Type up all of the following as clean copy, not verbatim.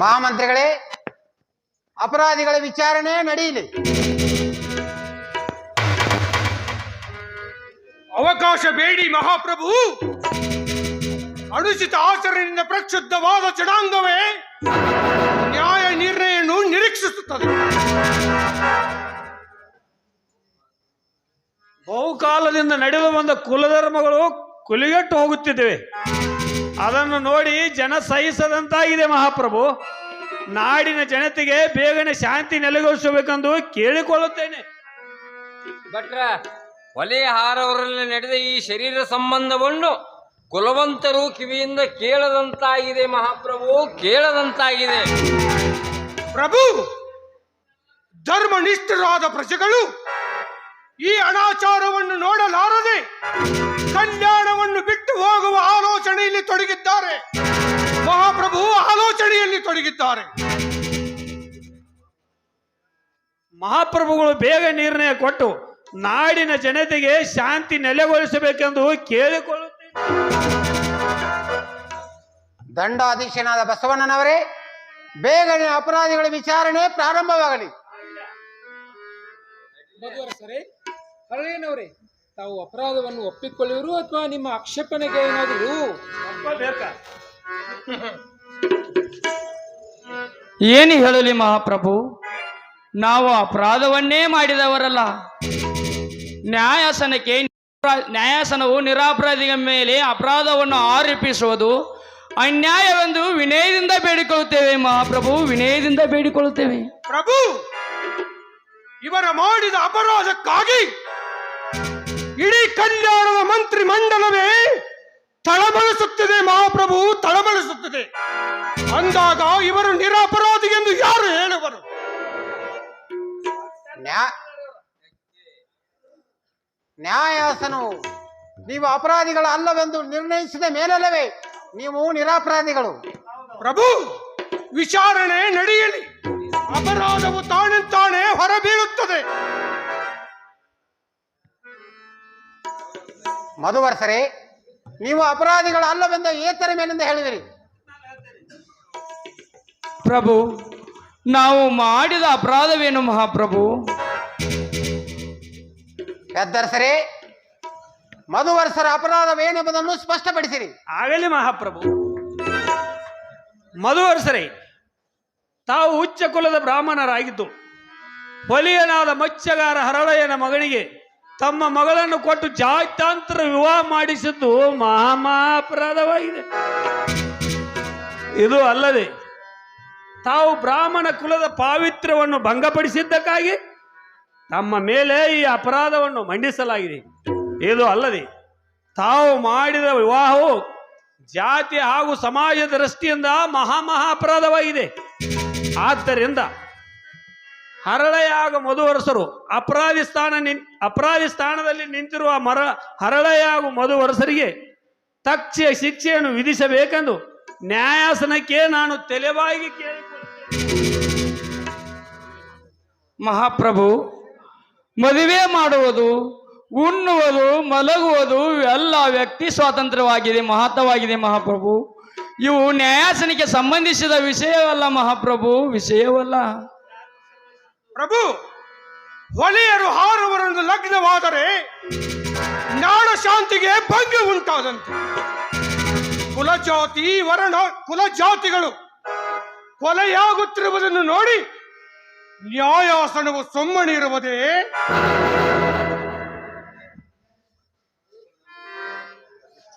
ಮಹಾಮಂತ್ರಿಗಳೇ, ಅಪರಾಧಿಗಳ ವಿಚಾರಣೆ ನಡೆಯಲಿ. ಅವಕಾಶ ಬೇಡಿ ಮಹಾಪ್ರಭು. ಅನುಚಿತ ಆಚರಣೆಯಿಂದ ಪ್ರಕ್ಷುಬ್ಧವಾದ ಜನಾಂಗವೇ ನ್ಯಾಯ ನಿರ್ಣಯವನ್ನು ನಿರೀಕ್ಷಿಸುತ್ತದೆ. ಬಹುಕಾಲದಿಂದ ನಡೆದು ಬಂದ ಕುಲಧರ್ಮಗಳು ಕುಲಿಗೆಟ್ಟು ಹೋಗುತ್ತಿದ್ದೇವೆ. ಅದನ್ನು ನೋಡಿ ಜನ ಸಹಿಸದಂತಾಗಿದೆ ಮಹಾಪ್ರಭು. ನಾಡಿನ ಜನತೆಗೆ ಬೇಗನೆ ಶಾಂತಿ ನೆಲೆಗೊಳಿಸಬೇಕೆಂದು ಕೇಳಿಕೊಳ್ಳುತ್ತೇನೆ. ಭಟ್ರ, ಹೊಲೆ ಹಾರವರಲ್ಲಿ ನಡೆದ ಈ ಶರೀರ ಸಂಬಂಧವನ್ನು ಕುಲವಂತರು ಕಿವಿಯಿಂದ ಕೇಳದಂತಾಗಿದೆ ಮಹಾಪ್ರಭು, ಕೇಳದಂತಾಗಿದೆ. ಪ್ರಭು, ಧರ್ಮನಿಷ್ಠರಾದ ಪ್ರಜೆಗಳು ಈ ಅನಾಚಾರವನ್ನು ನೋಡಲಾರದೆ ಕಲ್ಯಾಣವನ್ನು ಬಿಟ್ಟು ಹೋಗುವ ಆಲೋಚನೆಯಲ್ಲಿ ತೊಡಗಿದ್ದಾರೆ. ಮಹಾಪ್ರಭು ಆಲೋಚನೆಯಲ್ಲಿ ತೊಡಗಿದ್ದಾರೆ. ಮಹಾಪ್ರಭುಗಳು ಬೇಗ ನಿರ್ಣಯ ಕೊಟ್ಟು ನಾಡಿನ ಜನತೆಗೆ ಶಾಂತಿ ನೆಲೆಗೊಳಿಸಬೇಕೆಂದು ಕೇಳಿಕೊಳ್ಳುತ್ತೇನೆ. ದಂಡಾಧೀಶನಾದ ಬಸವಣ್ಣನವರೇ, ಬೇಗನೆ ಅಪರಾಧಿಗಳ ವಿಚಾರಣೆ ಪ್ರಾರಂಭವಾಗಲಿ. ಮಧುವರಸರೇ, ಹರಳೇನವರೇ, ತಾವು ಅಪರಾಧವನ್ನು ಒಪ್ಪಿಕೊಳ್ಳುವರು ಅಥವಾ ನಿಮ್ಮ ಆಕ್ಷೇಪಣೆಗೆ ಏನಾದರೂ ಏನು ಹೇಳಲಿ ಮಹಾಪ್ರಭು, ನಾವು ಅಪರಾಧವನ್ನೇ ಮಾಡಿದವರಲ್ಲ. ನ್ಯಾಯಾಸನವು ನಿರಪರಾಧಿಗಳ ಮೇಲೆ ಅಪರಾಧವನ್ನು ಆರೋಪಿಸುವುದು ಅನ್ಯಾಯವೆಂದು ವಿನಯದಿಂದ ಬೇಡಿಕೊಳ್ಳುತ್ತೇವೆ ಮಹಾಪ್ರಭು, ವಿನಯದಿಂದ ಬೇಡಿಕೊಳ್ಳುತ್ತೇವೆ. ಪ್ರಭು, ಇವರ ಮಾಡಿದ ಅಪರಾಧಕ್ಕಾಗಿ ಇಡೀ ಕಲ್ಯಾಣದ ಮಂತ್ರಿ ಮಂಡಲವೇ ತಳಮಳಿಸುತ್ತಿದೆ ಮಹಾಪ್ರಭು, ತಳಮಳಿಸುತ್ತಿದೆ. ಅಂದಾಗ ಇವರು ನಿರಪರಾಧಿ ಎಂದು ಯಾರು ಹೇಳುವರು? ನ್ಯಾಯಾಸನವು ನೀವು ಅಪರಾಧಿಗಳ ಅಲ್ಲವೆಂದು ನಿರ್ಣಯಿಸಿದ ಮೇಲಲ್ಲವೇ ನೀವು ನಿರಪರಾಧಿಗಳು. ಪ್ರಭು, ವಿಚಾರಣೆ ನಡೆಯಲಿ. ಅಪರಾಧವು ತಾನೇ ಹೊರಬೀಳುತ್ತದೆ. ಮಧುವರ್ಸರೇ, ನೀವು ಅಪರಾಧಿಗಳ ಅಲ್ಲವೆಂದ ಏತರ ಮೇಲಿಂದ ಹೇಳಿದಿರಿ? ಪ್ರಭು, ನಾವು ಮಾಡಿದ ಅಪರಾಧವೇನು ಮಹಾಪ್ರಭು? ಗದ್ದರ್ಸರೇ, ಮಧುವರ್ಸರ ಅಪರಾಧವೇನೆಂಬುದನ್ನು ಸ್ಪಷ್ಟಪಡಿಸಿರಿ. ಆಗಲಿ ಮಹಾಪ್ರಭು. ಮಧುವರ್ಸರೇ, ತಾವು ಉಚ್ಚ ಕುಲದ ಬ್ರಾಹ್ಮಣರಾಗಿದ್ದು ಹೊಲಿಯನಾದ ಮತ್ಸ್ಯಗಾರ ಹರಳಯ್ಯನ ಮಗನಿಗೆ ತಮ್ಮ ಮಗಳನ್ನು ಕೊಟ್ಟು ಜಾತ್ಯಾಂತರ ವಿವಾಹ ಮಾಡಿಸಿದ್ದು ಮಹಾಪರಾಧವಾಗಿದೆ. ಇದು ಅಲ್ಲದೆ ತಾವು ಬ್ರಾಹ್ಮಣ ಕುಲದ ಪಾವಿತ್ರ್ಯವನ್ನು ಭಂಗಪಡಿಸಿದ್ದಕ್ಕಾಗಿ ತಮ್ಮ ಮೇಲೆ ಈ ಅಪರಾಧವನ್ನು ಮಂಡಿಸಲಾಗಿದೆ. ಇದು ಅಲ್ಲದೆ ತಾವು ಮಾಡಿದ ವಿವಾಹವು ಜಾತಿ ಹಾಗೂ ಸಮಾಜದ ದೃಷ್ಟಿಯಿಂದ ಅಪರಾಧವಾಗಿದೆ. ಆದ್ದರಿಂದ ಹರಳಯ್ಯ ಹಾಗೂ ಮಧುವರಸರು ಅಪರಾಧಿ ಸ್ಥಾನದಲ್ಲಿ ನಿಂತಿರುವ ಹರಳಯ್ಯ ಹಾಗೂ ಮಧುವರಸರಿಗೆ ತಕ್ಷ ಶಿಕ್ಷೆಯನ್ನು ವಿಧಿಸಬೇಕೆಂದು ನ್ಯಾಯಾಸನಕ್ಕೆ ನಾನು ತಲೆಬಾಗಿ ಕೇಳಿಕೊಳ್ಳುತ್ತೇನೆ. ಮಹಾಪ್ರಭು, ಮದುವೆ ಮಾಡುವುದು, ಉಣ್ಣುವುದು, ಮಲಗುವುದು ಎಲ್ಲ ವ್ಯಕ್ತಿ ಸ್ವಾತಂತ್ರ್ಯವಾಗಿದೆ, ಮಹತ್ವವಾಗಿದೆ ಮಹಾಪ್ರಭು. ಇವು ನ್ಯಾಯಾಸನಕ್ಕೆ ಸಂಬಂಧಿಸಿದ ವಿಷಯವಲ್ಲ ಮಹಾಪ್ರಭು, ವಿಷಯವಲ್ಲ. ಪ್ರಭು, ಹೊಲೆಯರು ಹಾರುವರನ್ನು ಲಗ್ನವಾದರೆ ನಾಡ ಶಾಂತಿಗೆ ಭಂಗ ಉಂಟಾದಂತೆ ಕುಲಜಾತಿಗಳು ಕೊಲೆಯಾಗುತ್ತಿರುವುದನ್ನು ನೋಡಿ ನ್ಯಾಯಾಸನವು ಸುಮ್ಮನೆ ಇರುವುದೇ?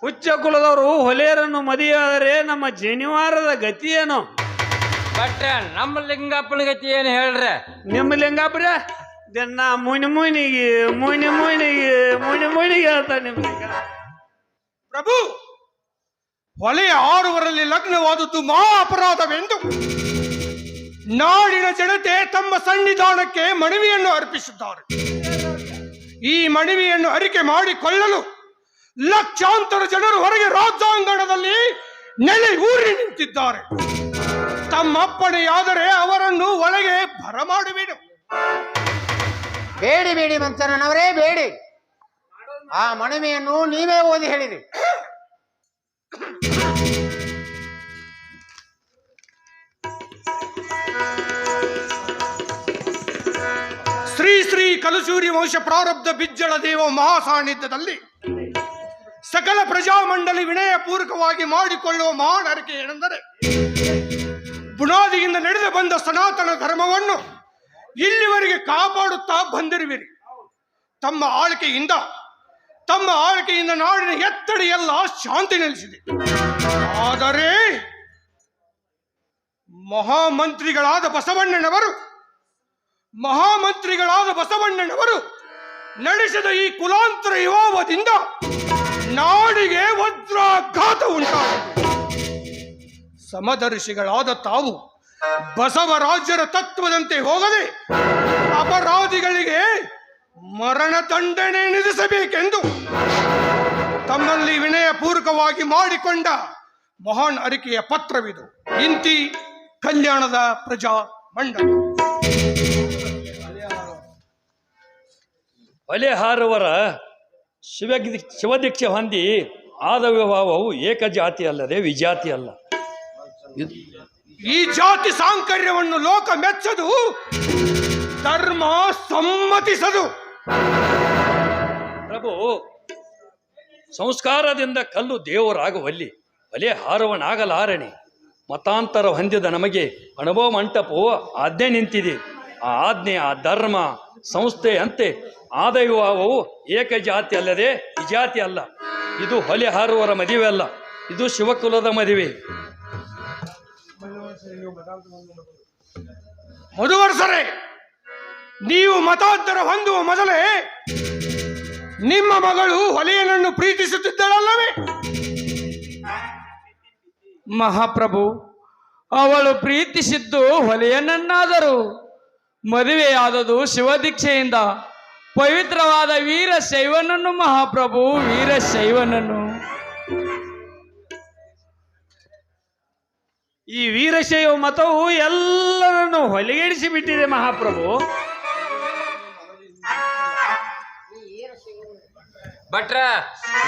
ಉಚ್ಚ ಕುಲದವರು ಹೊಲೆಯರನ್ನು ಮದುವೆಯಾದರೆ ನಮ್ಮ ಜನಿವಾರದ ಗತಿ ಏನು? ಬಟ್ ನಮ್ಮ ಲಿಂಗಪ್ಪನ ಗತಿ ಏನು ಹೇಳ್ರೆ? ನಿಮ್ಮ ಲಿಂಗಪ್ಪರ ದಿನ ಮುನಿಗೆ ಹೇಳ್ತಾರೆ ನಿಮ್ಮ ಲಿಂಗ. ಪ್ರಭು, ಹೊಲೆಯ ಆರುವರಲ್ಲಿ ಲಗ್ನವಾದದ್ದು ಅಪರಾಧವೆಂದು ನಾಡಿನ ಜನತೆ ತಮ್ಮ ಸನ್ನಿಧಾನಕ್ಕೆ ಮನವಿಯನ್ನು ಅರ್ಪಿಸಿದ್ದಾರೆ. ಈ ಮನವಿಯನ್ನು ಅರಿಕೆ ಮಾಡಿಕೊಳ್ಳಲು ಲಕ್ಷಾಂತರ ಜನರು ಹೊರಗೆ ರಾಜ್ಯಾಂಗಣದಲ್ಲಿ ನೆಲೆ ಊರಿ ನಿಂತಿದ್ದಾರೆ. ತಮ್ಮಪ್ಪಣೆಯಾದರೆ ಅವರನ್ನು ಒಳಗೆ ಬರಮಾಡುವೆನು. ಬೇಡಿ ಮಂಚನವರೇ, ಬೇಡಿ. ಆ ಮನವಿಯನ್ನು ನೀವೇ ಓದಿ ಹೇಳಿರಿ. ಕಲಸೂರಿ ವಂಶ ಪ್ರಾರಬ್ಧ ಬಿಜ್ಜಳ ದೇವ ಮಹಾಸಾನ್ನಿಧ್ಯದಲ್ಲಿ ಸಕಲ ಪ್ರಜಾಮಂಡಲಿ ವಿನಯ ಪೂರ್ವಕವಾಗಿ ಮಾಡಿಕೊಳ್ಳುವ ಮಹಾನ್ ಅರಿಕೆ ಏನೆಂದರೆ, ಬುನಾದಿಯಿಂದ ನಡೆದು ಬಂದ ಸನಾತನ ಧರ್ಮವನ್ನು ಇಲ್ಲಿವರೆಗೆ ಕಾಪಾಡುತ್ತಾ ಬಂದಿರುವಿರಿ. ತಮ್ಮ ಆಳ್ಕೆಯಿಂದ ನಾಡಿನ ಎತ್ತಡೆ ಎಲ್ಲ ಶಾಂತಿ ನೆಲೆಸಿದೆ. ಆದರೆ ಮಹಾಮಂತ್ರಿಗಳಾದ ಬಸವಣ್ಣನವರು ನಡೆಸಿದ ಈ ಕುಲಾಂತರ ಯುವಾವದಿಂದ ನಾಡಿಗೆ ವಜ್ರಾಘಾತ ಉಂಟಾಗಿದೆ. ಸಮದರ್ಶಿಗಳಾದ ತಾವು ಬಸವರಾಜ್ಯರ ತತ್ವದಂತೆ ಹೋಗದೆ ಅಪರಾಧಿಗಳಿಗೆ ಮರಣ ದಂಡನೆ ವಿಧಿಸಬೇಕೆಂದು ತಮ್ಮಲ್ಲಿ ವಿನಯ ಪೂರ್ವಕವಾಗಿ ಮಾಡಿಕೊಂಡ ಮಹಾನ್ ಅರಿಕೆಯ ಪತ್ರವಿದು. ಇಂತಿ ಕಲ್ಯಾಣದ ಪ್ರಜಾ ಮಂಡಲ. ಹೊಲೆಹಾರುವರ ಶಿವದೀಕ್ಷೆ ಹೊಂದಿ ಆದ ವಿವಾಹವು ಏಕಜಾತಿ ಅಲ್ಲದೆ ವಿಜಾತಿ ಅಲ್ಲ. ಈ ಜಾತಿ ಸಾಂಕರ್ಯವನ್ನು ಲೋಕ ಮೆಚ್ಚದು, ಧರ್ಮ ಸಮ್ಮತಿಸದು. ಪ್ರಭು, ಸಂಸ್ಕಾರದಿಂದ ಕಲ್ಲು ದೇವರಾಗವಲ್ಲಿ ಹೊಲೆ ಹಾರುವನಾಗಲಾರಣೆ. ಮತಾಂತರ ಹೊಂದಿದ ನಮಗೆ ಅನುಭವ ಮಂಟಪವು ಆಜ್ಞೆ ನಿಂತಿದೆ. ಆ ಆಜ್ಞೆ, ಆ ಧರ್ಮ ಸಂಸ್ಥೆಯಂತೆ ಆದ ವಿವಾಹವು ಏಕಜಾತಿ ಅಲ್ಲದೆ ವಿಜಾತಿ ಅಲ್ಲ. ಇದು ಹೊಲೆ ಹಾರುವರ ಮದುವೆ ಅಲ್ಲ, ಇದು ಶಿವಕುಲದ ಮದುವೆ. ಮಧುವರ್ಸರೇ, ನೀವು ಮತಾಂತರ ಹೊಂದುವ ಮೊದಲೇ ನಿಮ್ಮ ಮಗಳು ಹೊಲೆಯನನ್ನು ಪ್ರೀತಿಸುತ್ತಿದ್ದಳಲ್ಲವೇ? ಮಹಾಪ್ರಭು, ಅವಳು ಪ್ರೀತಿಸಿದ್ದು ಹೊಲೆಯನನ್ನಾದರೂ ಮದುವೆಯಾದದು ಶಿವದೀಕ್ಷೆಯಿಂದ ಪವಿತ್ರವಾದ ವೀರಶೈವನನ್ನು. ಮಹಾಪ್ರಭು, ವೀರಶೈವನನ್ನು. ಈ ವೀರಶೈವ ಮತವು ಎಲ್ಲರನ್ನು ಹೊಲಿಗೆಡಿಸಿ ಬಿಟ್ಟಿದೆ ಮಹಾಪ್ರಭು. ಭಟ್ರ,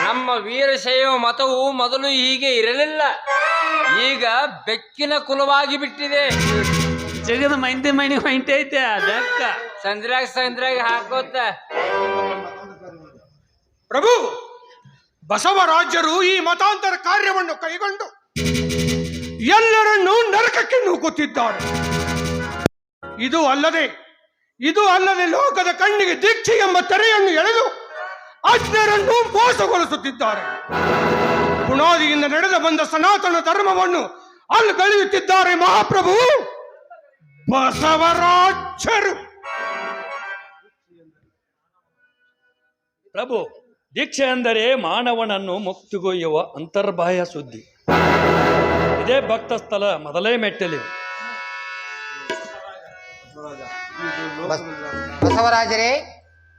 ನಮ್ಮ ವೀರಶೈವ ಮತವು ಮೊದಲು ಹೀಗೆ ಇರಲಿಲ್ಲ, ಈಗ ಬೆಕ್ಕಿನ ಕುಲವಾಗಿ ಬಿಟ್ಟಿದೆ. ಜಗದ ಮೈಂದಿ ಮೈನಿ ಹೊಂಟೈತೆ ಅದಕ್ಕ ಸಂದ್ರಾಗ ಹಾಕೋತ. ಪ್ರಭು, ಬಸವರಾಜ್ಯರು ಈ ಮತಾಂತರ ಕಾರ್ಯವನ್ನು ಕೈಗೊಂಡು ಎಲ್ಲರನ್ನೂ ನರಕಕ್ಕೆ ನೂಕುತ್ತಿದ್ದಾರೆ. ಇದು ಅಲ್ಲದೆ ಲೋಕದ ಕಣ್ಣಿಗೆ ದೀಕ್ಷೆ ಎಂಬ ತೆರೆಯನ್ನು ಎಳೆದು ಅಜ್ಞರನ್ನು ಮೋಸಗೊಳಿಸುತ್ತಿದ್ದಾರೆ. ಬುನಾದಿಯಿಂದ ನಡೆದು ಬಂದ ಸನಾತನ ಧರ್ಮವನ್ನು ಅಲ್ಗಳೆಯುತ್ತಿದ್ದಾರೆ. ಮಹಾಪ್ರಭು, ಬಸವರಾಜ್ಯರು. ಪ್ರಭು, ದೀಕ್ಷೆ ಎಂದರೆ ಮಾನವನನ್ನು ಮುಕ್ತಿಗೊಯ್ಯುವ ಅಂತರ್ಬಾಹ್ಯ ಸುದ್ದಿ. ಇದೇ ಭಕ್ತ ಸ್ಥಳ ಮೊದಲೇ ಮೆಟ್ಟಲಿ.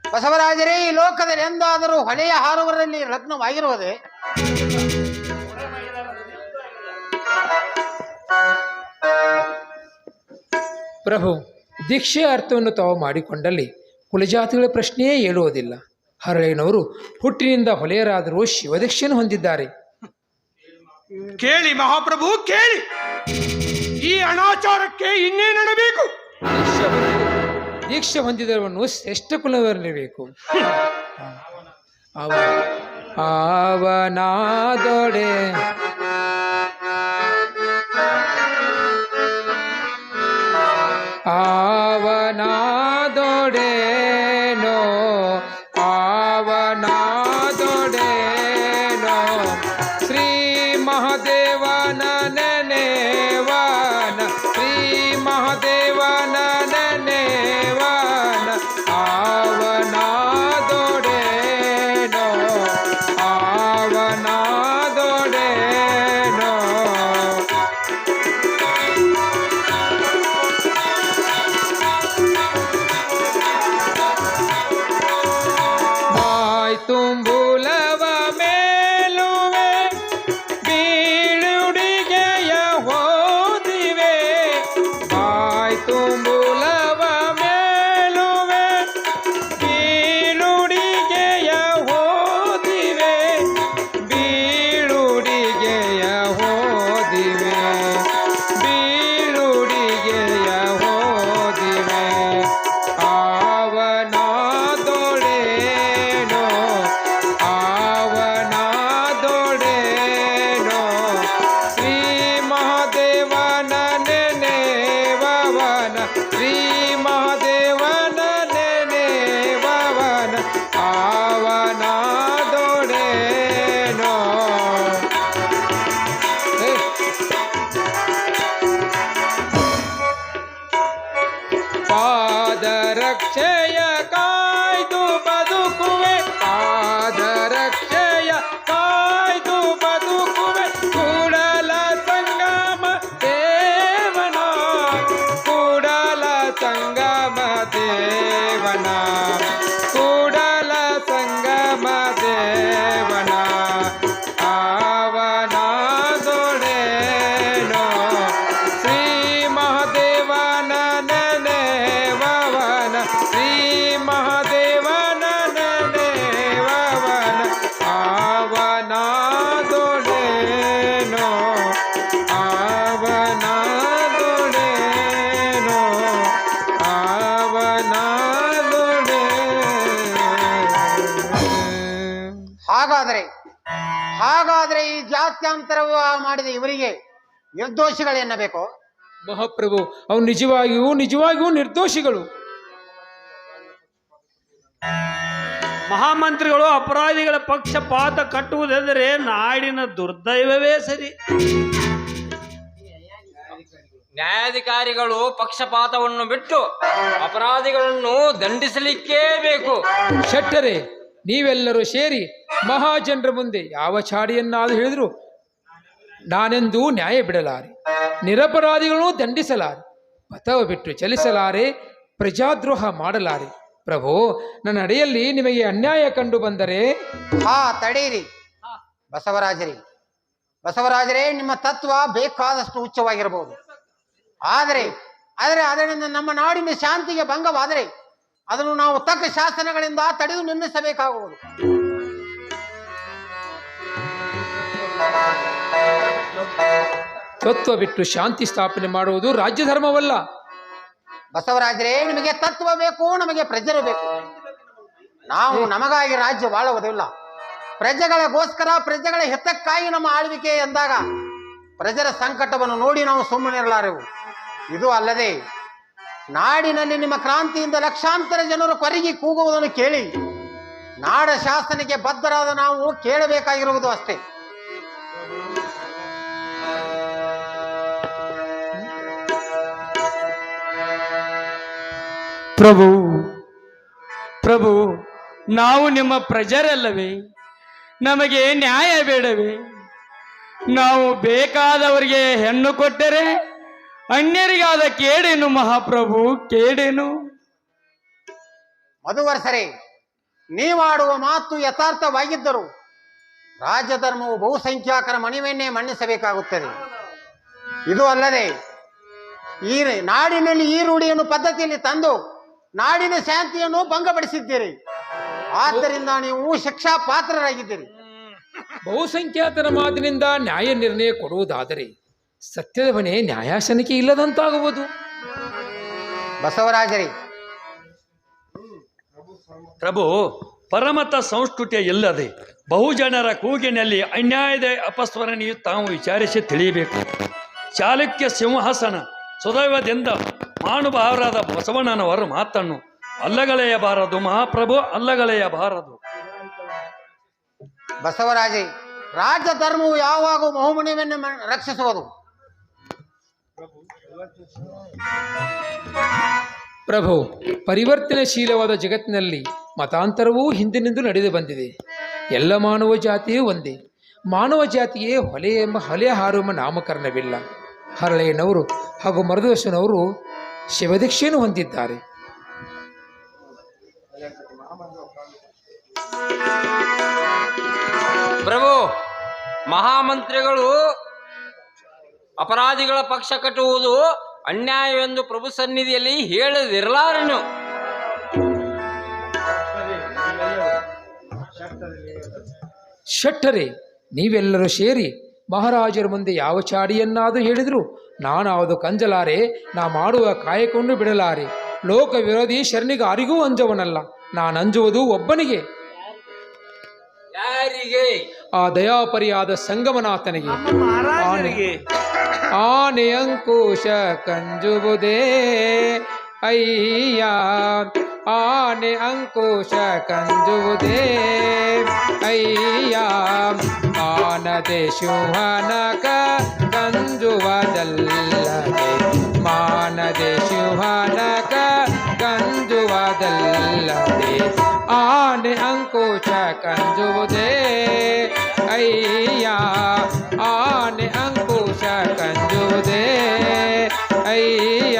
ಬಸವರಾಜರೇ, ಈ ಲೋಕದಲ್ಲಿ ಎಂದಾದರೂ ಹೊಳೆಯ ಹಾರುವರಲ್ಲಿ ಲಗ್ನವಾಗಿರುವುದೇ? ಪ್ರಭು, ದೀಕ್ಷೆಯ ಅರ್ಥವನ್ನು ತಾವು ಮಾಡಿಕೊಂಡಲ್ಲಿ ಕುಲಜಾತಿಗಳ ಪ್ರಶ್ನೆಯೇ ಹೇಳುವುದಿಲ್ಲ. ಹರಳಯ್ಯನವರು ಹುಟ್ಟಿನಿಂದ ಹೊಲೆಯರಾದರೂ ಶಿವದೀಕ್ಷೆಯನ್ನು ಹೊಂದಿದ್ದಾರೆ. ಕೇಳಿ ಮಹಾಪ್ರಭು, ಕೇಳಿ. ಈ ಅನಾಚಾರಕ್ಕೆ ಇನ್ನೇನಬೇಕು? ದೀಕ್ಷೆ ಹೊಂದಿದವನು ಶ್ರೇಷ್ಠ ಕುಲವರಲಿರಬೇಕು. ಅವನಾದೊಡೆ ಅವನಾದೊಡೇನೋ ಶ್ರೀ ಮಹಾದೇವನ ನೆನೆವನ, ಶ್ರೀ ಮಹಾದೇವನ ನೆನೆವನ. ಅವನಾದೊಡೇನೋ ತುಂಬುಲವ ಮೇಲುವೆ ಬೀಳುಡಿಗೆಯ ಹೋದಿವೆ. ಬಾಯ್ ತುಂಬುಲವ ಮೇಲುವೆ ಬೀಳುಡಿಗೆಯ ಹೋದಿವೆ, ಬೀಳುಡಿಗೆಯ ಹೋದಿವೆ, ಬೀಳುಡಿಗೆಯ ಹೋದಿವೆ. ಅವನಾದೊಡೇನೋ ಹಾಗಾದ್ರೆ ಈ ಜಾತ್ಯಾಂತರ ವಿವಾಹ ಮಾಡಿದ ಇವರಿಗೆ ನಿರ್ದೋಷಿಗಳೆನ್ನಬೇಕು. ಮಹಾಪ್ರಭು, ಅವು ನಿಜವಾಗಿಯೂ ನಿರ್ದೋಷಿಗಳು. ಮಹಾಮಂತ್ರಿಗಳು ಅಪರಾಧಿಗಳ ಪಕ್ಷಪಾತ ಕಟ್ಟುವುದೆಂದರೆ ನಾಡಿನ ದುರ್ದೈವವೇ ಸರಿ. ನ್ಯಾಯಾಧಿಕಾರಿಗಳು ಪಕ್ಷಪಾತವನ್ನು ಬಿಟ್ಟು ಅಪರಾಧಿಗಳನ್ನು ದಂಡಿಸಲಿಕ್ಕೇ ಬೇಕು. ಶೆಟ್ಟರೆ, ನೀವೆಲ್ಲರೂ ಸೇರಿ ಮಹಾಜನರ ಮುಂದೆ ಯಾವ ಚಾಡಿಯನ್ನಾದರೂ ಹೇಳಿದ್ರು ನಾನೆಂದೂ ನ್ಯಾಯ ಬಿಡಲಾರೆ, ನಿರಪರಾಧಿಗಳನ್ನು ದಂಡಿಸಲಾರೆ, ಪಥವ ಬಿಟ್ಟು ಚಲಿಸಲಾರೆ, ಪ್ರಜಾದ್ರೋಹ ಮಾಡಲಾರೆ. ಪ್ರಭು, ನನ್ನ ಅಡೆಯಲ್ಲಿ ನಿಮಗೆ ಅನ್ಯಾಯ ಕಂಡು ಬಂದರೆ ತಡೀರಿ ಬಸವರಾಜರೇ, ನಿಮ್ಮ ತತ್ವ ಬೇಕಾದಷ್ಟು ಉಚ್ಚವಾಗಿರಬಹುದು. ಆದರೆ ಅದರಿಂದ ನಮ್ಮ ನಾಡಿನ ಶಾಂತಿಗೆ ಭಂಗವಾದರೆ ಅದನ್ನು ನಾವು ತಕ್ಕ ಶಾಸನಗಳಿಂದ ತಡೆದು ನಿಲ್ಲಿಸಬೇಕಾಗುವುದು. ತತ್ವ ಬಿಟ್ಟು ಶಾಂತಿ ಸ್ಥಾಪನೆ ಮಾಡುವುದು ರಾಜ್ಯ ಧರ್ಮವಲ್ಲ. ಬಸವರಾಜರೇ, ನಿಮಗೆ ತತ್ವ ಬೇಕು, ನಮಗೆ ಪ್ರಜರು ಬೇಕು. ನಾವು ನಮಗಾಗಿ ರಾಜ್ಯ ಬಾಳುವುದಿಲ್ಲ, ಪ್ರಜೆಗಳಿಗೋಸ್ಕರ, ಪ್ರಜೆಗಳ ಹಿತಕ್ಕಾಗಿ ನಮ್ಮ ಆಳ್ವಿಕೆ ಎಂದಾಗ ಪ್ರಜರ ಸಂಕಟವನ್ನು ನೋಡಿ ನಾವು ಸುಮ್ಮನಿರಲಾರೆವು. ಇದು ಅಲ್ಲದೆ ನಾಡಿನಲ್ಲಿ ನಿಮ್ಮ ಕ್ರಾಂತಿಯಿಂದ ಲಕ್ಷಾಂತರ ಜನರು ಕೊರಗಿ ಕೂಗುವುದನ್ನು ಕೇಳಿ ನಾಡ ಶಾಸನಕ್ಕೆ ಬದ್ಧರಾದ ನಾವು ಕೇಳಬೇಕಾಗಿರುವುದು ಅಷ್ಟೇ. ಪ್ರಭು, ನಾವು ನಿಮ್ಮ ಪ್ರಜರಲ್ಲವೇ? ನಮಗೆ ನ್ಯಾಯ ಬೇಡವೇ? ನಾವು ಬೇಕಾದವರಿಗೆ ಹೆಣ್ಣು ಕೊಟ್ಟರೆ ಅನ್ಯರಿಗಾದ ಕೇಡೇನು ಮಹಾಪ್ರಭು, ಕೇಡೇನು? ಮಧುವರ್ಸರೇ, ನೀವಾಡುವ ಮಾತು ಯಥಾರ್ಥವಾಗಿದ್ದರು ರಾಜಧರ್ಮವು ಬಹುಸಂಖ್ಯಾತರ ಮಣಿವನ್ನೇ ಮನ್ನಿಸಬೇಕಾಗುತ್ತದೆ. ಇದು ಅಲ್ಲದೆ ಈ ನಾಡಿನಲ್ಲಿ ಈ ರೂಢಿಯನ್ನು ಪದ್ಧತಿಯಲ್ಲಿ ತಂದು ನಾಡಿನ ಶಾಂತಿಯನ್ನು ಭಂಗಪಡಿಸಿದ್ದೀರಿ. ಆದ್ದರಿಂದ ನೀವು ಶಿಕ್ಷಾ ಪಾತ್ರರಾಗಿದ್ದೀರಿ. ಬಹುಸಂಖ್ಯಾತರ ಮಾತಿನಿಂದ ನ್ಯಾಯ ನಿರ್ಣಯ ಕೊಡುವುದಾದರೆ ಸತ್ಯದ ಮನೆ ನ್ಯಾಯಾಸನಕ್ಕೆ ಇಲ್ಲದಂತಾಗುವುದು. ಬಸವರಾಜರೇ, ಪ್ರಭು, ಪರಮತ ಸಂಸ್ಕೃತಿಯ ಇಲ್ಲದೆ ಬಹುಜನರ ಕೂಗಿನಲ್ಲಿ ಅನ್ಯಾಯದ ಅಪಸ್ಮರಣೆಯು ತಾವು ವಿಚಾರಿಸಿ ತಿಳಿಯಬೇಕು. ಚಾಲುಕ್ಯ ಸಿಂಹಾಸನ ಸುದೈವದಿಂದ ಮಾನುಭಾವರಾದ ಬಸವಣ್ಣನವರ ಮಾತನ್ನು ಅಲ್ಲಗಳೆಯಬಾರದು ಮಹಾಪ್ರಭು, ಅಲ್ಲಗಳೆಯಬಾರದು. ಬಸವರಾಜೇ, ರಾಜ್ಯ ಧರ್ಮವು ಯಾವಾಗ ಬಹುಮಣಿಯನ್ನು ರಕ್ಷಿಸುವುದು. ಪ್ರಭು, ಪರಿವರ್ತನಶೀಲವಾದ ಜಗತ್ತಿನಲ್ಲಿ ಮತಾಂತರವೂ ಹಿಂದಿನಿಂದ ನಡೆದು ಬಂದಿದೆ. ಎಲ್ಲ ಮಾನವ ಜಾತಿಯೂ ಒಂದೇ. ಮಾನವ ಜಾತಿಗೆ ಹೊಲೆ ಹಾರುವ ನಾಮಕರಣವಿಲ್ಲ. ಹರಳೆಯನವರು ಹಾಗೂ ಮರುದೋಷನವರು ಶಿವದೀಕ್ಷೆಯನ್ನು ಹೊಂದಿದ್ದಾರೆ. ಪ್ರಭು, ಮಹಾಮಂತ್ರಿಗಳು ಅಪರಾಧಿಗಳ ಪಕ್ಷ ಕಟ್ಟುವುದು ಅನ್ಯಾಯವೆಂದು ಪ್ರಭು ಸನ್ನಿಧಿಯಲ್ಲಿ ಹೇಳದಿರಲಾರನು. ಶೆಟ್ಟರೆ, ನೀವೆಲ್ಲರೂ ಸೇರಿ ಮಹಾರಾಜರ ಮುಂದೆ ಯಾವ ಚಾಡಿಯನ್ನಾದರೂ ಹೇಳಿದ್ರು ನಾನಾವುದು ಕಂಜಲಾರೆ, ನಾ ಮಾಡುವ ಕಾಯಕವನ್ನು ಬಿಡಲಾರೆ. ಲೋಕ ವಿರೋಧಿ ಶರಣಿಗಾರಿಗೂ ಅಂಜವನಲ್ಲ, ನಾನಂಜುವುದು ಒಬ್ಬನಿಗೆ, ಯಾರಿಗೆ? ಆ ದಯಾಪರಿಯಾದ ಸಂಗಮನಾಥನಿಗೆ. ಆನೆ ಅಂಕುಶ ಕಂಜುವುದೇ ಅಯ್ಯ, ಆನೆ ಅಂಕುಶ ಕಂಜುವುದೇ ಅಯ್ಯ, ಆನದೆ ಶಿವನಕ ಕಂಜುವದಲ್ಲದೆ, ಮಾನದೆ ಶಿವನಕ ಕಂಜುವದಲ್ಲದೆ, ಆನೆ ಅಂಕುಶ ಕಂಜುವುದೇ ಅಯ್ಯ, ಆನೆ ಅಂಕುಶ ಕಂಜುವುದೇ ಅಯ್ಯ.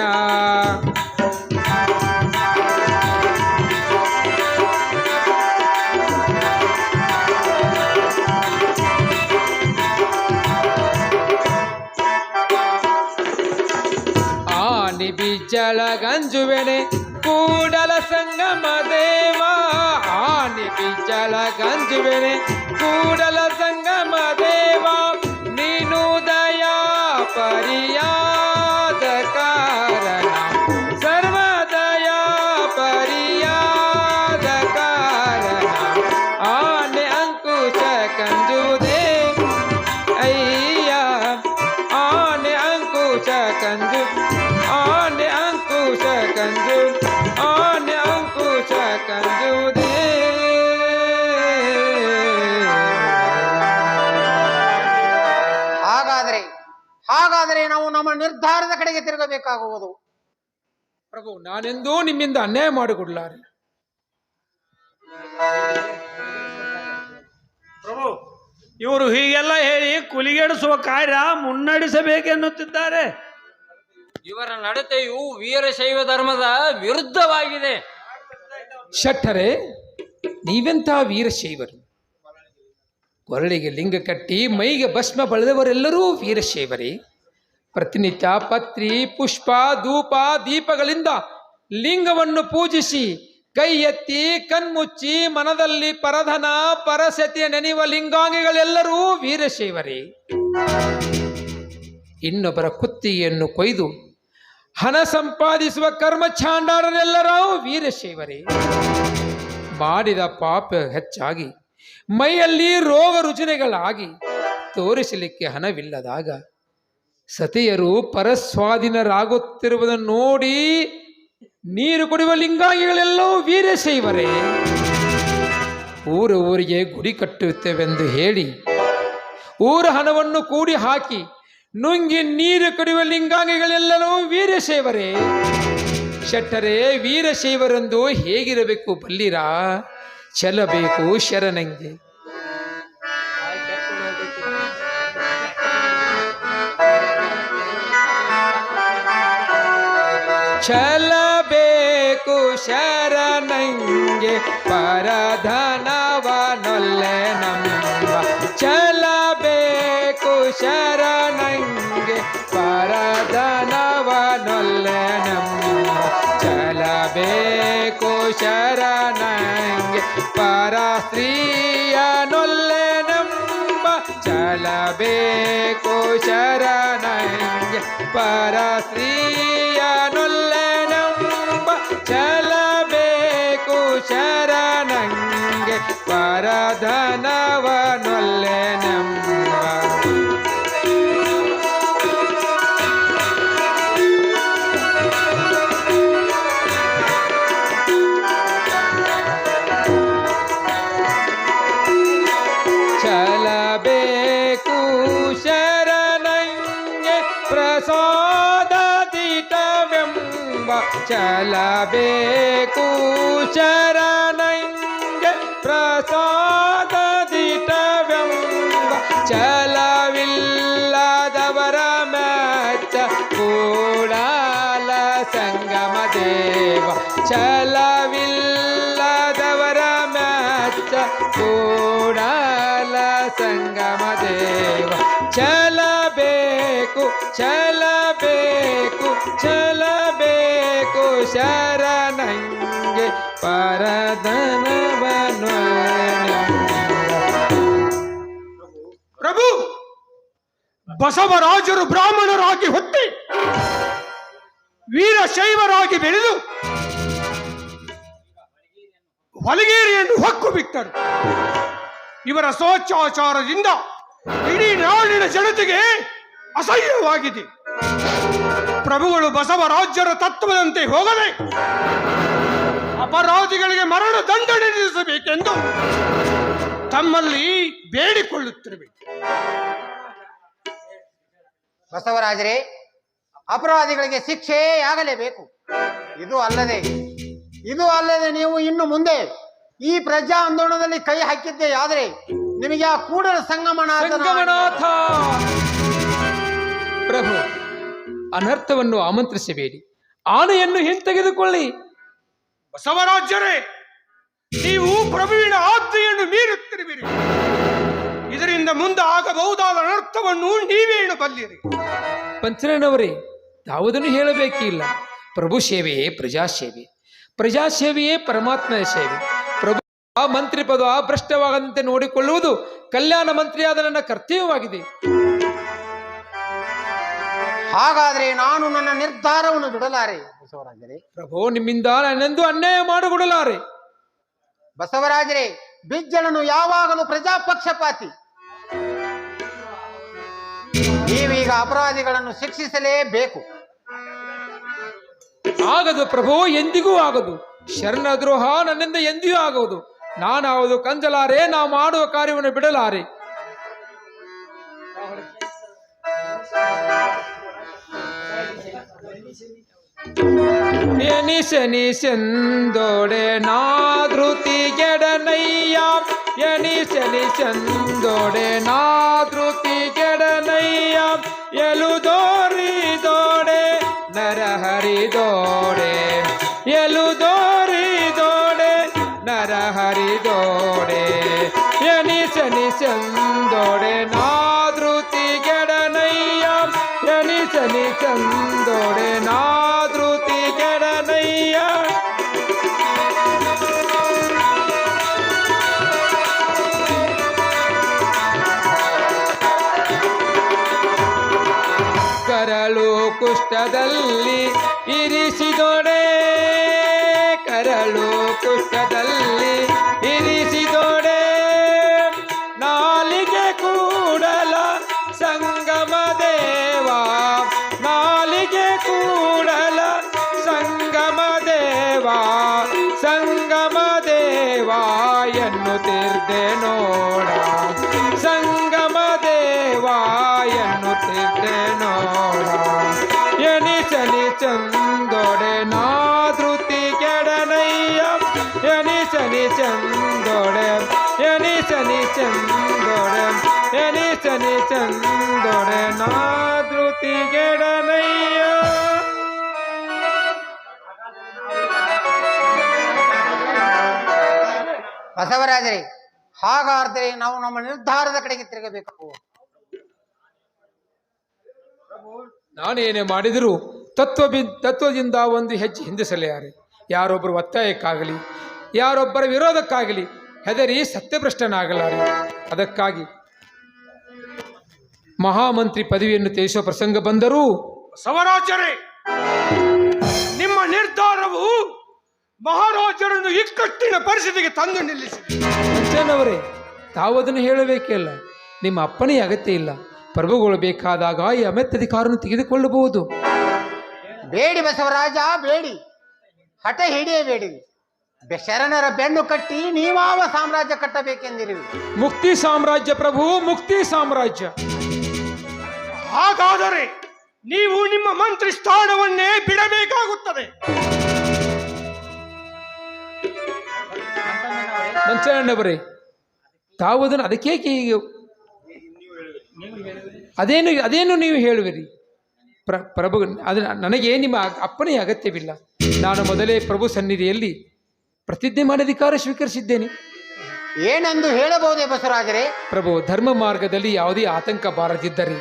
ಆನೆ ಬಿಜ್ಜಳ ಗಂಜುವೆನೆ ಕೂಡಲ ಸಂಗಮ ದೇವ, ಆನೆ ಬಿಜ್ಜಳ ಗಂಜುವೆನೆ ಕೂಡಲ ಸಂಗಮ ದೇವ, ನೀನು ದಯಾ ಪರಿಯಾದ ಕಾರಣ, ಸರ್ವದಯಾ ಪರಿಯಾದ ಕಾರಣ, ಆನೆ ಅಂಕುಶ ನಮ್ಮ ನಿರ್ಧಾರದ ಕಡೆಗೆ ತಿರುಗಬೇಕಾಗುವುದು. ಪ್ರಭು, ನಾನೆಂದೂ ನಿಮ್ಮಿಂದ ಅನ್ಯಾಯ ಮಾಡಿಕೊಡ್ಲಾರೆ. ಪ್ರಭು, ಇವರು ಹೀಗೆಲ್ಲ ಹೇಳಿ ಕುಲಿಗೆಡಿಸುವ ಕಾರ್ಯ ಮುನ್ನಡೆಸಬೇಕೆನ್ನುತ್ತಿದ್ದಾರೆ. ಇವರ ನಡತೆಯು ವೀರಶೈವ ಧರ್ಮದ ವಿರುದ್ಧವಾಗಿದೆ. ಶೆಟ್ಟರೆ, ನೀವೆಂಥ ವೀರಶೈವರು? ಕೊರಳಿಗೆ ಲಿಂಗ ಕಟ್ಟಿ ಮೈಗೆ ಭಸ್ಮ ಬಳಿದವರೆಲ್ಲರೂ ವೀರಶೈವರೇ. ಪ್ರತಿನಿತ್ಯ ಪತ್ರಿ, ಪುಷ್ಪ, ಧೂಪ, ದೀಪಗಳಿಂದ ಲಿಂಗವನ್ನು ಪೂಜಿಸಿ ಕೈ ಎತ್ತಿ ಕಣ್ಮುಚ್ಚಿ ಮನದಲ್ಲಿ ಪರಧನ ಪರಸತಿಯ ನೆನೆಯುವ ಲಿಂಗಾಂಗಿಗಳೆಲ್ಲರೂ ವೀರಶೈವರೇ. ಇನ್ನೊಬ್ಬರ ಕುತ್ತಿಗೆಯನ್ನು ಕೊಯ್ದು ಹಣ ಸಂಪಾದಿಸುವ ಕರ್ಮಚಾಂಡಾರರೆಲ್ಲರೂ ವೀರಶೈವರೇ. ಮಾಡಿದ ಪಾಪ ಹೆಚ್ಚಾಗಿ ಮೈಯಲ್ಲಿ ರೋಗ ರುಜಿನಗಳಾಗಿ ತೋರಿಸಲಿಕ್ಕೆ ಹಣವಿಲ್ಲದಾಗ ಸತಿಯರು ಪರಸ್ವಾಧೀನರಾಗುತ್ತಿರುವುದನ್ನು ನೋಡಿ ನೀರು ಕುಡಿಯುವ ಲಿಂಗಾಂಗಿಗಳೆಲ್ಲವೂ ವೀರಶೈವರೇ. ಊರಿಗೆ ಗುಡಿ ಕಟ್ಟುತ್ತೇವೆಂದು ಹೇಳಿ ಊರ ಹಣವನ್ನು ಕೂಡಿ ಹಾಕಿ ನುಂಗಿ ನೀರು ಕುಡಿಯುವ ಲಿಂಗಾಂಗಿಗಳೆಲ್ಲವೂ ವೀರಶೈವರೇ. ಶೆಟ್ಟರೆ, ವೀರಶೈವರೆಂದು ಹೇಗಿರಬೇಕು ಬಲ್ಲಿರಾ? ಚೆಲ್ಲಬೇಕು ಶರಣಂಗೆ. ಛಲಬೇಕು ಶರಣಂಗೆ ಪರಧನವನೊಲ್ಲೆ ನಂಬ. ಛಲಬೇಕು ಶರಣಂಗೆ ಪರಧನವನೊಲ್ಲೆ ನಂಬ. ಛಲಬೇಕು ಶರಣಂಗೆ ಪರ ಸ್ತ್ರೀಯನೊಲ್ಲೆ ನಂಬ. ಛಲಬೇಕು ಶರಣಂಗೆ ಪರ ಸ್ತ್ರೀಯನೊಲ್ಲೆ ನಂಬ. ಛಲಬೇಕು ಶರಣಂಗೆ ಪರಧನವನೊಲ್ಲೆ ನಂಬ. ಛಲಬೇಕು ಶರಣಂಗೆ ಪ್ರಸಾದದಿಟವೆಂಬ. ಛಲಬೇಕು ಶರಣಂಗೆ ಪ್ರಸಾದದಿಟವೆಂಬ. ಛಲವಿಲ್ಲದವರ ಮೆಚ್ಚ ಕೂಡಲ ಸಂಗಮ ದೇವ. ಛಲವಿಲ್ಲದವರ ಮೆಚ್ಚ ಕೂಡಲ ಸಂಗಮ ದೇವ. ಛಲಬೇಕು ಛಲಬೇಕು ಛಲಬೇಕು ಶರಣಂಗೆ ಪರಧನವನೊಲ್ಲೆ. ಪ್ರಭು, ಬಸವರಾಜರು ಬ್ರಾಹ್ಮಣರಾಗಿ ಹುಟ್ಟಿ ವೀರಶೈವರಾಗಿ ಬೆಳೆದು ಹೊಲಗೇರಿಯನ್ನು ಹೊಕ್ಕು ಬಿಟ್ಟರು. ಇವರ ಸ್ವಚ್ಛಾಚಾರದಿಂದ ಇಡೀ ನಾಡಿನ ಜನತೆಗೆ ಅಸಹ್ಯವಾಗಿದೆ. ಪ್ರಭುಗಳು ಬಸವರಾಜ್ಯರ ತತ್ವದಂತೆ ಹೋಗದೆ ಅಪರಾಧಿಗಳಿಗೆ ಮರಣ ದಂಡನೆ ವಿಧಿಸಬೇಕೆಂದು ತಮ್ಮಲ್ಲಿ ಬೇಡಿಕೊಳ್ಳುತ್ತಿರಬೇಕು. ಬಸವರಾಜರೇ, ಅಪರಾಧಿಗಳಿಗೆ ಶಿಕ್ಷೆ ಆಗಲೇಬೇಕು. ಇದು ಅಲ್ಲದೆ ನೀವು ಇನ್ನು ಮುಂದೆ ಈ ಪ್ರಜಾ ಆಂದೋಲನದಲ್ಲಿ ಕೈ ಹಾಕಿದ್ದೇ ಆದರೆ ನಿಮಗೆ ಆ ಕೂಡಲ ಸಂಗಮನಾಥ. ಪ್ರಭು, ಅನರ್ಥವನ್ನು ಆಮಂತ್ರಿಸಬೇಡಿ, ಆನೆಯನ್ನು ಹಿಂತೆಗೆದುಕೊಳ್ಳಿ. ಬಸವರಾಜ್ಯರೇ, ನೀವು ಪ್ರಭುವಿನ ಆಜ್ಞೆಯನ್ನು ಮೀರುತ್ತಿರುವಿರಿ. ಇದರಿಂದ ಮುಂದೆ ಆಗಬಹುದಾದ ಅನರ್ಥವನ್ನು ನೀವೇನು ಬಲ್ಲಿರಿ? ಪಂಚನವರೇ, ಯಾವುದನ್ನು ಹೇಳಬೇಕಿಲ್ಲ. ಪ್ರಭು ಸೇವೆಯೇ ಪ್ರಜಾಸೇವೆ, ಪ್ರಜಾಸೇವೆಯೇ ಪರಮಾತ್ಮನ ಸೇವೆ. ಪ್ರಭು ಮಂತ್ರಿ ಪದ ಭ್ರಷ್ಟವಾಗದಂತೆ ನೋಡಿಕೊಳ್ಳುವುದು ಕಲ್ಯಾಣ ಮಂತ್ರಿಯಾದ ನನ್ನ ಕರ್ತವ್ಯವಾಗಿದೆ. ಹಾಗಾದ್ರೆ ನಾನು ನನ್ನ ನಿರ್ಧಾರವನ್ನು ಬಿಡಲಾರೆ ಬಸವರಾಜರೇ. ಪ್ರಭು, ನಿಮ್ಮಿಂದ ನಾನೆಂದು ಅನ್ಯಾಯ ಮಾಡಿಕೊಡಲಾರೆ. ಬಸವರಾಜರೇ, ಬಿಜ್ಜಳನು ಯಾವಾಗಲೂ ಪ್ರಜಾಪಕ್ಷಪಾತಿ. ನೀವೀಗ ಅಪರಾಧಿಗಳನ್ನು ಶಿಕ್ಷಿಸಲೇಬೇಕು. ಆಗದು ಪ್ರಭು, ಎಂದಿಗೂ ಆಗದು. ಶರಣ ದ್ರೋಹ ನನ್ನಿಂದ ಎಂದಿಗೂ ಆಗುವುದು. ನಾನಾವುದು ಕಂಜಲಾರೆ, ನಾ ಮಾಡುವ ಕಾರ್ಯವನ್ನು ಬಿಡಲಾರೆ. ಎನಿಸೆನಿಸೆಂದೋಡೆ ನಾದೃತಿಗೆಡನಯ್ಯ ಎನಿಸೆನಿಸೆಂದೋಡೆ ನಾದೃತಿಗೆಡನಯ್ಯ ಎಲುದೋರಿದೋಡೆ ನರಹರಿದೋಡೆ ಎಲುದೋರಿದೋಡೆ ನರಹರಿದೋಡೆ ಎನಿಸೆನಿಸೆಂದೋಡೆ ನಾದೃತಿಗೆಡನಯ್ಯ ಎನಿಸೆನಿಸೆಂದೋಡೆ ನಾದೃತಿಗೆಡನಯ್ಯ ಕರಳು ಕುಷ್ಠದಲ್ಲಿ ಇರಿಸಿದೊಡೆ ಕರಳು ಕುಷ್ಠದಲ್ಲಿ ಇರಿಸಿದೊಡೆ ನಾಲಿಗೆ ಕೂಡಲ ಸಂಗಮ ದೇವ ನಾಲಿಗೆ ಕೂಡಲ ಸಂಗಮ ದೇವ ಸಂಗಮ ದೇವ ಎನ್ನುತ್ತಿರ್ದೆ ನೋಡ ಸಂಗಮ ದೇವ ಎನ್ನುತ್ತಿರ್ದೆ ನೋಡ ಎನಿಸಲಿ ಚಂದೊಡೆ ನಾದೃತಿಗೆಡನಯ್ಯ ಎನಿಸಲಿ ಚಂದೊಡೆ ಎನಿಸಲಿ ಚಂದೊಡೆ ಎನಿಸಲಿ ಚಂದೊಡೆ ನಾದೃತಿಗೆಡನಯ್ಯ. ಬಸವರಾಜರೇ, ಹಾಗಾದರೆ ನಾವು ನಮ್ಮ ನಿರ್ಧಾರದ ಕಡೆಗೆ ತಿರುಗಬೇಕು. ನಾನೇನೇ ಮಾಡಿದರೂ ತತ್ವದಿಂದ ಒಂದು ಹೆಜ್ಜೆ ಹಿಂದೆ ಸೆಳೆಯಾರೆ. ಯಾರೊಬ್ಬರು ಒತ್ತಾಯಕ್ಕಾಗಲಿ ಯಾರೊಬ್ಬರ ವಿರೋಧಕ್ಕಾಗಲಿ ಹೆದರಿ ಸತ್ಯಭ್ರಷ್ಟನಾಗಲಾರೆ. ಅದಕ್ಕಾಗಿ ಮಹಾಮಂತ್ರಿ ಪದವಿಯನ್ನು ತ್ಯಜಿಸುವ ಪ್ರಸಂಗ ಬಂದರೂ ಬಸವರಾಜರೇ, ನಿಮ್ಮ ನಿರ್ಧಾರವು ಮಹಾರಾಜರನ್ನು ಇಕ್ಕಟ್ಟಿನ ಪರಿಸ್ಥಿತಿಗೆ ತಂದು ನಿಲ್ಲಿಸಿದೆ. ಮಂಚನವರೇ, ತಾವದನ್ನು ಹೇಳಬೇಕಲ್ಲ. ನಿಮ್ಮ ಅಪ್ಪನೇ ಅಗತ್ಯ ಇಲ್ಲ. ಪ್ರಭುಗಳು ಬೇಕಾದಾಗ ಈ ಅಧಿಕಾರವನ್ನು ತೆಗೆದುಕೊಳ್ಳಬಹುದು. ಬೇಡಿ ಬಸವರಾಜ, ಬೇಡಿ. ಹಠ ಹಿಡಿಯಬೇಡಿ. ಶರಣರ ಬೆನ್ನು ಕಟ್ಟಿ ನೀವಾವ ಸಾಮ್ರಾಜ್ಯ ಕಟ್ಟಬೇಕೆಂದಿರುವಿ. ಮುಕ್ತಿ ಸಾಮ್ರಾಜ್ಯ ಪ್ರಭು, ಮುಕ್ತಿ ಸಾಮ್ರಾಜ್ಯ. ಹಾಗಾದರೆ ನೀವು ನಿಮ್ಮ ಮಂತ್ರಿ ಸ್ಥಾನವನ್ನೇ ಬಿಡಬೇಕಾಗುತ್ತದೆ. ಮಂಚಣ್ಣವರೇ, ತಾವದನ್ನು ಅದಕ್ಕೇಕೆ ಈಗ ಅದೇನು ನೀವು ಹೇಳುವಿರಿ? ಪ್ರಭು, ಅದು ನನಗೆ ನಿಮ್ಮ ಅಪ್ಪನೇ ಅಗತ್ಯವಿಲ್ಲ. ನಾನು ಮೊದಲೇ ಪ್ರಭು ಸನ್ನಿಧಿಯಲ್ಲಿ ಪ್ರತಿಜ್ಞೆ ಮಾಡಿ ಅಧಿಕಾರ ಸ್ವೀಕರಿಸಿದ್ದೇನೆ. ಏನೆಂದು ಹೇಳಬಹುದೇ ಬಸವರಾಜರೇ? ಪ್ರಭು, ಧರ್ಮ ಮಾರ್ಗದಲ್ಲಿ ಯಾವುದೇ ಆತಂಕ ಬಾರದಿದ್ದರೆ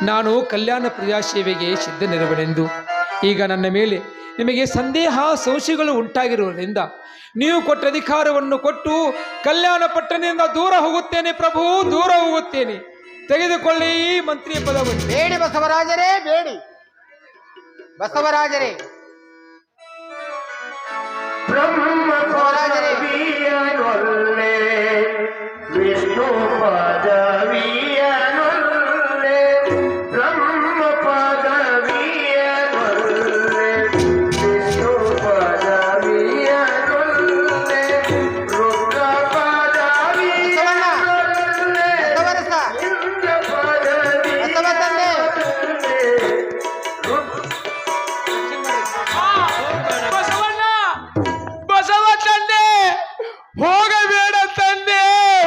ನಾನು ಕಲ್ಯಾಣ ಪ್ರಜಾಸೇವೆಗೆ ಸಿದ್ಧನಿರುವನೆಂದು. ಈಗ ನನ್ನ ಮೇಲೆ ನಿಮಗೆ ಸಂದೇಹ ಸಂಶಯಗಳು ಉಂಟಾಗಿರುವುದರಿಂದ ನೀವು ಕೊಟ್ಟ ಅಧಿಕಾರವನ್ನು ಕೊಟ್ಟು ಕಲ್ಯಾಣ ಪಟ್ಟಣದಿಂದ ದೂರ ಹೋಗುತ್ತೇನೆ ಪ್ರಭು, ದೂರ ಹೋಗುತ್ತೇನೆ. ತೆಗೆದುಕೊಳ್ಳಿ ಈ ಮಂತ್ರಿಯ ಪದವನ್ನು. ಬೇಡಿ ಬಸವರಾಜರೇ, ಬೇಡಿ ಬಸವರಾಜರೇ. ಬಸವರಾಜರೇ, ವಿಷ್ಣು ಪದವಿಯನೊಲ್ಲೆ ಬ್ರಹ್ಮ ಪದವಿಯನೊಲ್ಲೆ ವಿಷ್ಣು ಪದವಿಯನೊಲ್ಲೆ ರುದ್ರ ಪದವಿಯನೊಲ್ಲೆ ಬಸವರಸ, ಇಂದ್ರ ಬಸವ ತಂದೆ. ಬಸವಣ್ಣ, ಬಸವ ತಂದೆ, ಹೋಗಬೇಡ ತಂದೆ,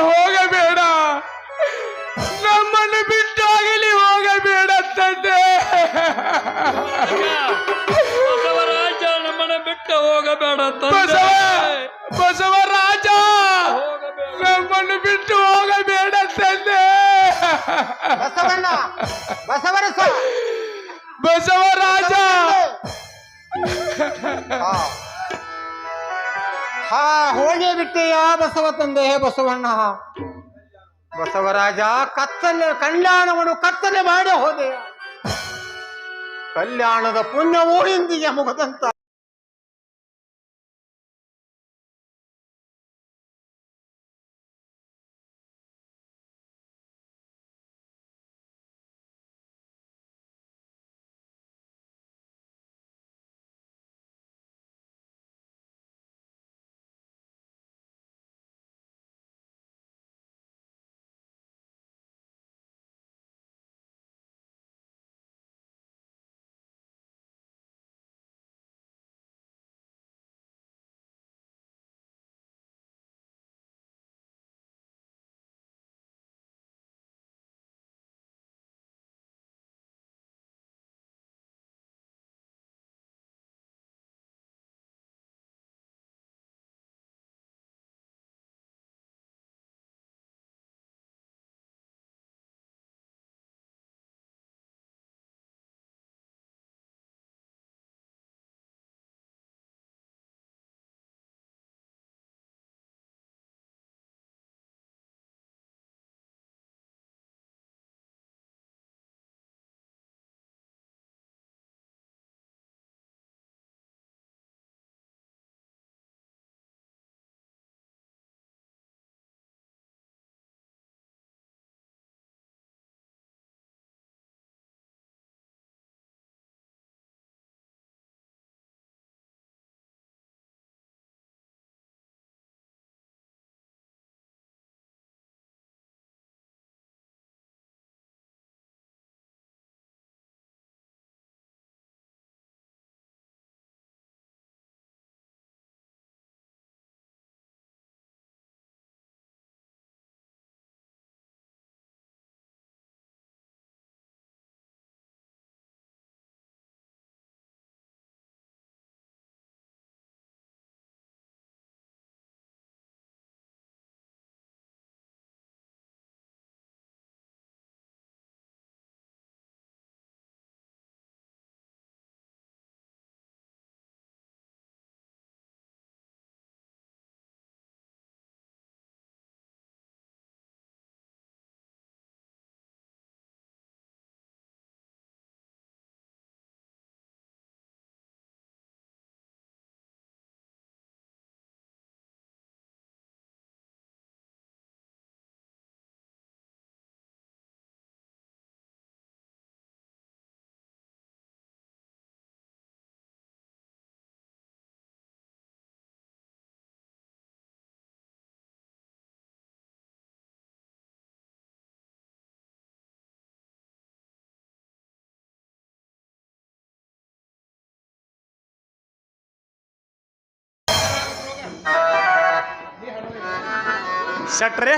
ಹೋಗಬೇಡ. ನಮ್ಮನ್ನು ಬಿಟ್ಟಾಗಲಿ ಹೋಗಬೇಡ ತಂದೆ. ಬಸವರಾಜ, ನಮ್ಮನ್ನ ಬಿಟ್ಟು ಹೋಗಬೇಡ ಬಸವ, ಬಸವರಾಜ, ನಮ್ಮನ್ನು ಬಿಟ್ಟು ಹೋಗಬೇಡ ತಂದೆ. ಬಸವಣ್ಣ, ಬಸವರಸ, ಬಸವರಾಜ. ಹಾ, ಹೋಗೇ ಬಿಟ್ಟೆಯಾ ಬಸವ ತಂದೆ, ಬಸವಣ್ಣ. ಬಸವರಾಜ, ಕಲ್ಯಾಣವನ್ನು ಕತ್ತಲೆ ಮಾಡಿ ಹೋದೆ. ಕಲ್ಯಾಣದ ಪುಣ್ಯವೂ ಇಂದಿಗೆ ಮುಗದಂತ. ಶಟ್ರೆ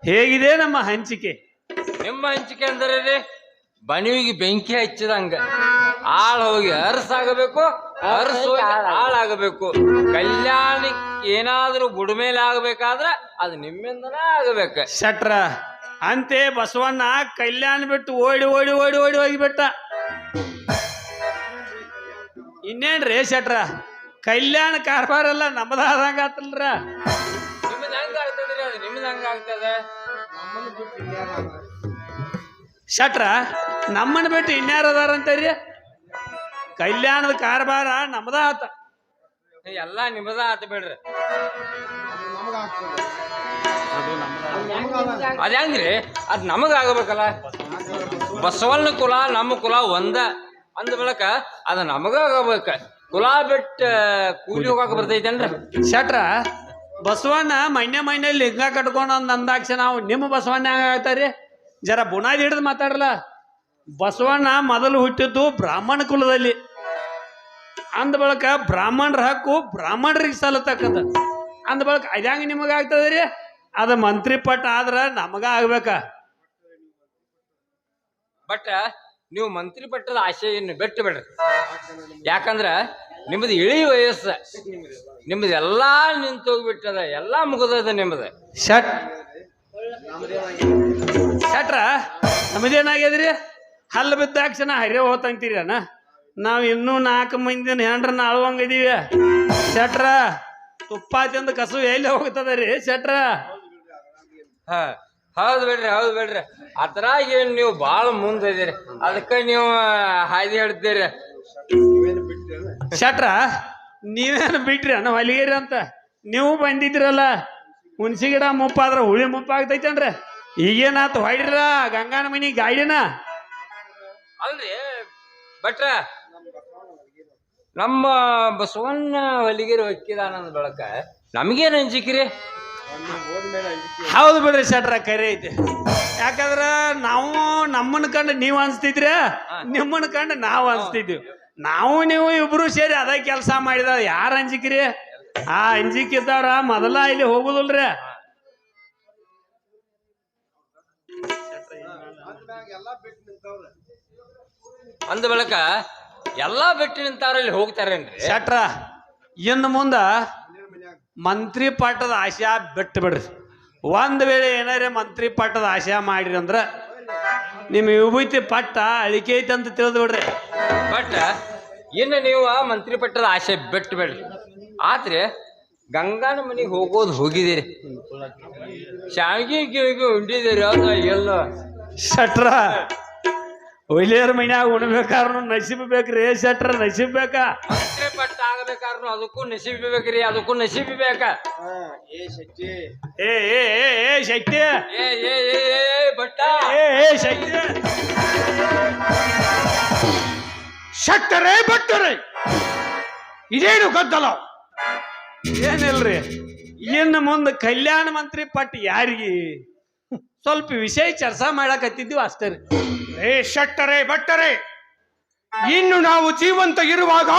ಹೇಗಿದೆ ನಮ್ಮ ಹಂಚಿಕೆ? ನಿಮ್ಮ ಹಂಚಿಕೆ ಅಂದ್ರೆ ರೀ ಬಣಿವಿಗೆ ಬೆಂಕಿ ಹಚ್ಚಿದಂಗ ಆಳ್ ಹೋಗಿ ಅರಸಾಗಬೇಕು, ಅರಸ್ ಹೋಗಿ ಆಳಾಗಬೇಕು. ಕಲ್ಯಾಣಕ್ಕೆ ಏನಾದ್ರೂ ಬುಡಮೇಲೆ ಆಗ್ಬೇಕಾದ್ರ ಅದು ನಿಮ್ಮಿಂದನೇ ಆಗಬೇಕ. ಶಟ್ರ ಅಂತೆ ಬಸವಣ್ಣ ಕಲ್ಯಾಣ ಬಿಟ್ಟು ಓಡಿ ಓಡಿ ಓಡಿ ಓಡಿ ಹೋಗಿಬಿಟ್ಟ. ಇನ್ನೇನ್ರಿ ಶಟ್ರ ಕಲ್ಯಾಣ ಕಾರ್ಬಾರ ಎಲ್ಲ ನಮ್ಮದಾದಂಗ ಆತಲ್ರ. ನಿಮ್ದು ಹೆಂಗ ಆಗ್ತದ್ರಿ? ಅದು ನಿಮ್ದು ಹಂಗ ಆಗ್ತದೆ. ಶಟ್ರ ನಮ್ಮನ್ನ ಬಿಟ್ಟು ಇನ್ಯಾರ ಅದಾರಂತೀರಿ? ಕಲ್ಯಾಣದ ಕಾರ್ಬಾರ ನಮ್ಮದ ಆತ. ಎಲ್ಲಾ ನಿಮ್ಮದ ಆತ ಬಿಡ್ರಿ. ಅದ ಹೆಂಗ್ರಿ? ಅದ್ ನಮಗ ಆಗಬೇಕಲ್ಲ. ಬಸವಣ್ಣ ಕುಲ ನಮ್ಮ ಕುಲ ಒಂದ ಅಂದ ಬಳಕ ಅದ ನಮಗ ಆಗಬೇಕ. ಕುಲ ಬಿಟ್ಟು ಕೂಲಿ ಹೋಗಾಕ ಬರ್ತೈತೇನ್ರಿ? ಶಟ್ರ ಬಸವಣ್ಣ ಮಣ್ಣೆ ಲಿಂಗ ಕಟ್ಕೊಂಡು ಅಂದಾಕ್ಷ ನಾವು ನಿಮ್ಮ ಬಸವಣ್ಣ ಹೆಂಗ ಆಗ್ತಾರಿ? ಜರ ಬುನಾದಿ ಹಿಡಿದು ಮಾತಾಡಲ್ಲ. ಬಸವಣ್ಣ ಮೊದಲು ಹುಟ್ಟಿದ್ದು ಬ್ರಾಹ್ಮಣ ಕುಲದಲ್ಲಿ. ಅಂದ ಬಳಕ ಬ್ರಾಹ್ಮಣರ ಹಕ್ಕು ಬ್ರಾಹ್ಮಣರಿಗೆ ಸಲ್ಲತಕ್ಕಂಥ. ಅಂದ ಬಳಕ ಅದ್ಯಾಂಗ ನಿಮಗ ಆಗ್ತದ್ರಿ? ಅದ ಮಂತ್ರಿ ಪಟ್ಟ ಆದ್ರ ನಮಗ ಆಗ್ಬೇಕ. ಬಟ್ ನೀವು ಮಂತ್ರಿ ಪಟ್ಟದ ಆಶೆಯನ್ನು ಬಿಟ್ಟು ಬಿಡ್ರಿ. ಯಾಕಂದ್ರ ನಿಮ್ದು ಇಳಿ ವಯಸ್ಸ, ನಿಮ್ದು ಎಲ್ಲಾ ನಿಂತೋಗ್ಬಿಟ್ಟದ, ಎಲ್ಲಾ ಮುಗಿದದ ನಿಮ್ದು. ಶಟ್ರ ನಮ್ಮದೇನಾಗ್ಯದ್ರಿ? ಹಲ್ಲು ಬಿದ್ದಾಕ್ಷಣ ಹರಿಯ ಹೋತಂತೀರಿ ಅಣ್ಣ. ನಾವು ಇನ್ನೂ 4 ಮಂದಿನ ಹೆಂಡ್ರನ್ನ ಅಳುವಂಗಿದೀವಿ. ಶಟ್ರ ತುಪ್ಪ ತಿಂದು ಕಸು ಎಲ್ಲಿ ಹೋಗ್ತದ ರೀ ಶಟ್ರ? ಹೌದು ಬಿಡ್ರಿ. ಅದ್ರಾಗ ಏನ್ ನೀವು ಬಾಳ ಮುಂದಿದ್ದೀರಿ, ಅದಕ್ಕ ನೀವು ಹಾದಿ ಹೇಳ್ತೀರಿ. ಶಟ್ರ ನೀವೇನು ಬಿಟ್ರಿ ಅಣ್ಣ ಹೊಲಿಗೇರಿ ಅಂತ? ನೀವು ಬಂದಿದ್ರಲ್ಲ, ಹುಣಸಿ ಗಿಡ ಮುಪ್ಪಾದ್ರ ಹುಳಿ ಮುಪ್ಪಾಗ್ತೈತೇನ್ರಿ? ಈಗೇನಾತು ಹೊಯ್ಡ್ರ ಗಂಗಾನ ಮನಿ ಗಾಡಿನ? ಅಲ್ರಿ ಭಟ್ರ, ನಮ್ಮ ಬಸವಣ್ಣ ಹೊಲಿಗೆರಿ ಹೊಕ್ಕಿದಾನಂದ ಬಳಕ ನಮಗೇನು ಅಂಜಿಕಿರಿ? ಹೌದು ಬಿಡ್ರಿ ಶಟ್ರ, ಕರೆ ಐತಿ. ಯಾಕಂದ್ರ ನಾವು ನಮ್ಮನ್ನ ಕಂಡು ನೀವು ಅನ್ಸ್ತಿದ್ರಿ, ನಿಮ್ಮನ್ನ ಕಂಡು ನಾವು ಅನ್ಸ್ತಿದ್ವಿ. ನಾವು ನೀವು ಇಬ್ರು ಸೇರಿ ಅದ ಕೆಲಸ ಮಾಡಿದ. ಯಾರ ಅಂಜಿಕಿರಿ? ಆ ಅಂಜಿಕಿದ್ದವ್ರ ಮೊದಲ ಇಲ್ಲಿ ಹೋಗುದಿಲ್ರಿ. ಅಂದ ಬಳಕ ಎಲ್ಲಾ ಬಿಟ್ಟು ನಿಂತಾರ ಇಲ್ಲಿ ಹೋಗ್ತಾರೇನ್ರಿ? ಶಟ್ರ ಇನ್ನು ಮುಂದ ಮಂತ್ರಿ ಪಟ್ಟದ ಆಶಾ ಬಿಟ್ಟು ಬಿಡ್ರಿ. ಒಂದ್ ವೇಳೆ ಏನಾರ ಮಂತ್ರಿ ಪಟ್ಟದ ಆಶಾ ಮಾಡಿರಿ ಅಂದ್ರ ನಿಮ್ಮ ವಿಭೂತಿ ಪಟ್ಟ ಅಳಿಕೆ ಐತಿ ಅಂತ ತಿಳಿದು ಬಿಡ್ರಿ. ಬಟ್ ಇನ್ನು ನೀವು ಮಂತ್ರಿ ಪಟ್ಟದ ಆಶೆ ಬಿಟ್ಟು ಬಿಡ್ರಿ. ಆದ್ರೆ ಗಂಗಾನ ಮನೆಗೆ ಹೋಗೋದು ಹೋಗಿದ್ದೀರಿ, ಶಾವಿಗೆ ಗಿವಿಗೆ ಉಂಡಿದ್ದೀರಿ, ಅದ ಎಲ್ಲ ಶಟ್ರ ಒಯ್ಲಿಯರ ಮನ್ಯಾಗ ಉಣ್ಬೇಕಾರ್ನು ನಸೀಬ್ ಬೇಕ್ರಿ ಶಟ್ರ, ನಸೀಬ್ ಬೇಕಾ? ಮಂತ್ರಿ ಪಟ್ಟ ಆಗಬೇಕಾರ್ನು ಅದಕ್ಕೂ ನಸೀಬ್ ಬೇಕ್ರಿ, ಅದಕ್ಕೂ ನಸೀಬ್ ಬೇಕ. ಏ ಶಕ್ತಿ, ಬಟ್ಟ ಶಕ್ತಿ. ಶಟ್ಟರೆ ಬಟ್ಟರೆ ಇದೇನು ಗದ್ದಲ? ಏನಿಲ್ರಿ, ಇನ್ನು ಮುಂದೆ ಕಲ್ಯಾಣ ಮಂತ್ರಿ ಪಟ್ಟ ಯಾರಿಗೆ ಸ್ವಲ್ಪ ವಿಷಯ ಚರ್ಚಾ ಮಾಡಕತ್ತಿದ್ವಿ ಅಷ್ಟೇ ರೀ. ಶಟ್ಟರೆ ಬಟ್ಟರೆ, ಇನ್ನು ನಾವು ಜೀವಂತ ಇರುವಾಗ